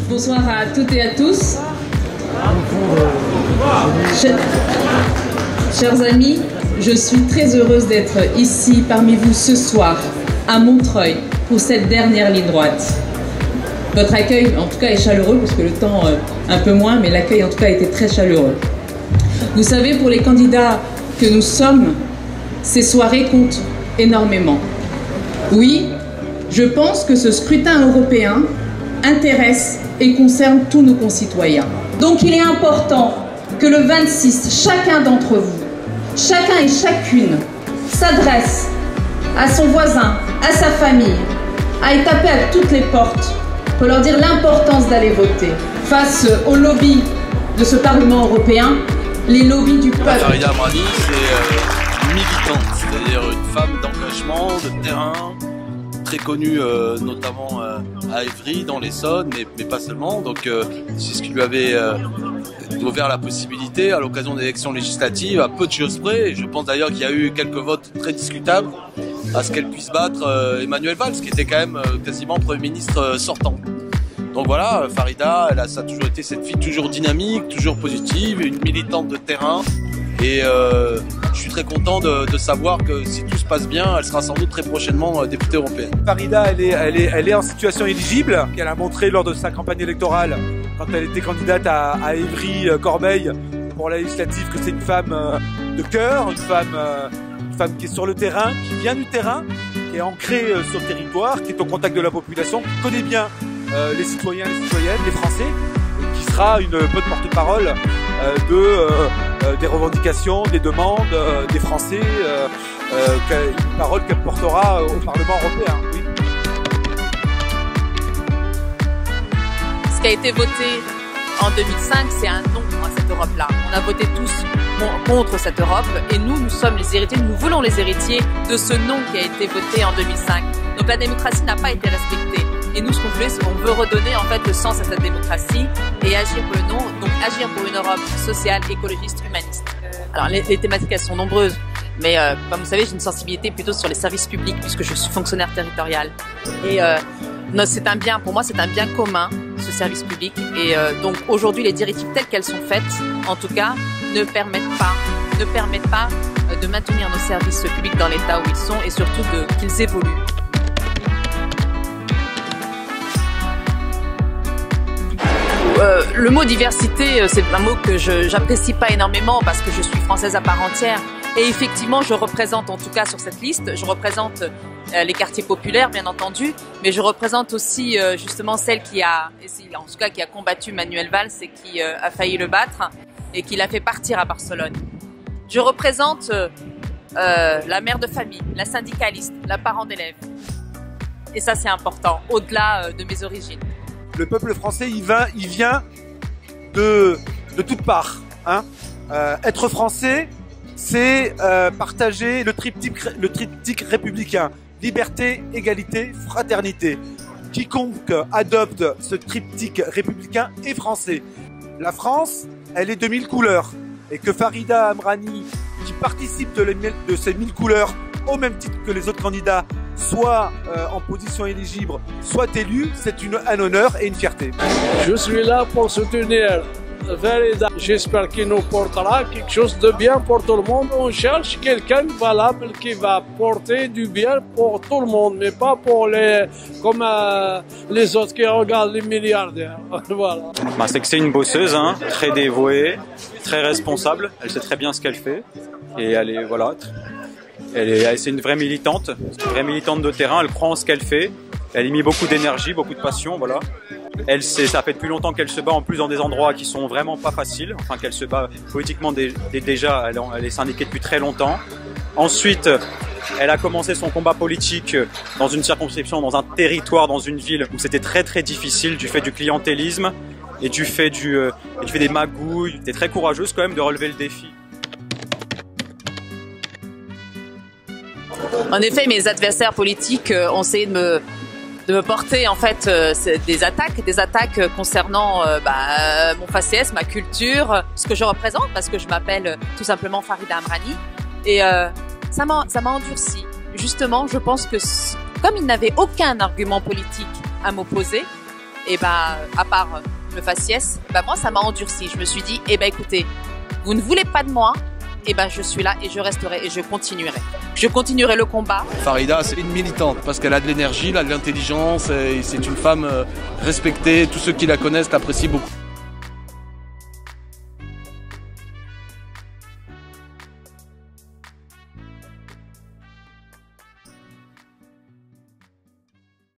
Bonsoir à toutes et à tous. Chers amis, je suis très heureuse d'être ici parmi vous ce soir, à Montreuil, pour cette dernière ligne droite. Votre accueil, en tout cas, est chaleureux, parce que le temps, un peu moins, mais l'accueil, en tout cas, a été très chaleureux. Vous savez, pour les candidats que nous sommes, ces soirées comptent énormément. Oui, je pense que ce scrutin européen intéresse et concerne tous nos concitoyens. Donc il est important que le 26, chacun d'entre vous, chacun et chacune, s'adresse à son voisin, à sa famille, aille taper à toutes les portes pour leur dire l'importance d'aller voter. Face au lobby de ce Parlement européen, les lobbies du peuple. Farida Amrani, c'est une militante, c'est-à-dire une femme d'engagement, de terrain, très connue notamment à Évry, dans l'Essonne, mais pas seulement. Donc c'est ce qui lui avait ouvert la possibilité à l'occasion des élections législatives, à peu de choses près. Et je pense d'ailleurs qu'il y a eu quelques votes très discutables à ce qu'elle puisse battre Emmanuel Valls, qui était quand même quasiment Premier ministre sortant. Donc voilà, Farida, ça a toujours été cette fille toujours dynamique, toujours positive, une militante de terrain. Et je suis très content de savoir que si tout se passe bien, elle sera sans doute très prochainement députée européenne. Farida, elle est en situation éligible, qu'elle a montré lors de sa campagne électorale, quand elle était candidate à Évry-Corbeil pour la législative, que c'est une femme de cœur, une femme qui est sur le terrain, qui vient du terrain, qui est ancrée sur le territoire, qui est au contact de la population, qui connaît bien les citoyens, les citoyennes, les Français, et qui sera une bonne porte-parole des revendications, des demandes des Français, une parole qu'elle portera au Parlement européen. Oui. Ce qui a été voté en 2005, c'est un non à cette Europe-là. On a voté tous contre cette Europe et nous sommes les héritiers, nous voulons les héritiers de ce non qui a été voté en 2005. Donc la démocratie n'a pas été respectée. Et nous, ce qu'on voulait, c'est qu'on veut redonner en fait le sens à cette démocratie et agir pour le non, donc agir pour une Europe sociale, écologiste, humaniste. Alors les thématiques, elles sont nombreuses, mais comme vous savez, j'ai une sensibilité plutôt sur les services publics puisque je suis fonctionnaire territorial. Et c'est un bien, pour moi, c'est un bien commun, ce service public. Et donc aujourd'hui, les directives telles qu'elles sont faites, en tout cas, ne permettent pas de maintenir nos services publics dans l'état où ils sont et surtout qu'ils évoluent. Le mot diversité, c'est un mot que j'apprécie pas énormément parce que je suis française à part entière. Et effectivement, je représente, en tout cas sur cette liste, je représente les quartiers populaires, bien entendu, mais je représente aussi justement celle qui a combattu Manuel Valls et qui a failli le battre et qui l'a fait partir à Barcelone. Je représente la mère de famille, la syndicaliste, la parent d'élève. Et ça, c'est important, au-delà de mes origines. Le peuple français, il vient de toutes parts. Hein. Être français, c'est partager le triptyque républicain. Liberté, égalité, fraternité. Quiconque adopte ce triptyque républicain est français. La France, elle est de 1000 couleurs. Et que Farida Amrani, qui participe de ces 1000 couleurs, au même titre que les autres candidats, soit en position éligible, soit élu, c'est un honneur et une fierté. Je suis là pour soutenir Farida. J'espère qu'il nous portera quelque chose de bien pour tout le monde. On cherche quelqu'un valable qui va porter du bien pour tout le monde, mais pas pour comme les autres qui regardent les milliardaires. Voilà. C'est que c'est une bosseuse, hein, très dévouée, très responsable. Elle sait très bien ce qu'elle fait et elle est c'est une vraie militante de terrain. Elle croit en ce qu'elle fait. Elle y met beaucoup d'énergie, beaucoup de passion, voilà. Ça fait depuis longtemps qu'elle se bat en plus dans des endroits qui sont vraiment pas faciles. Enfin, qu'elle se bat politiquement déjà. Elle est syndiquée depuis très longtemps. Ensuite, elle a commencé son combat politique dans une circonscription, dans un territoire, dans une ville où c'était très très difficile du fait du clientélisme et du fait des magouilles. Elle était très courageuse quand même de relever le défi. En effet, mes adversaires politiques ont essayé de me porter en fait des attaques concernant mon faciès, ma culture, ce que je représente, parce que je m'appelle tout simplement Farida Amrani. Et ça m'a endurci. Justement, je pense que comme il n'avait aucun argument politique à m'opposer, et à part le faciès, moi ça m'a endurci. Je me suis dit, écoutez, vous ne voulez pas de moi, je suis là et je resterai et je continuerai. Je continuerai le combat. Farida, c'est une militante parce qu'elle a de l'énergie, elle a de l'intelligence et c'est une femme respectée. Tous ceux qui la connaissent l'apprécient beaucoup.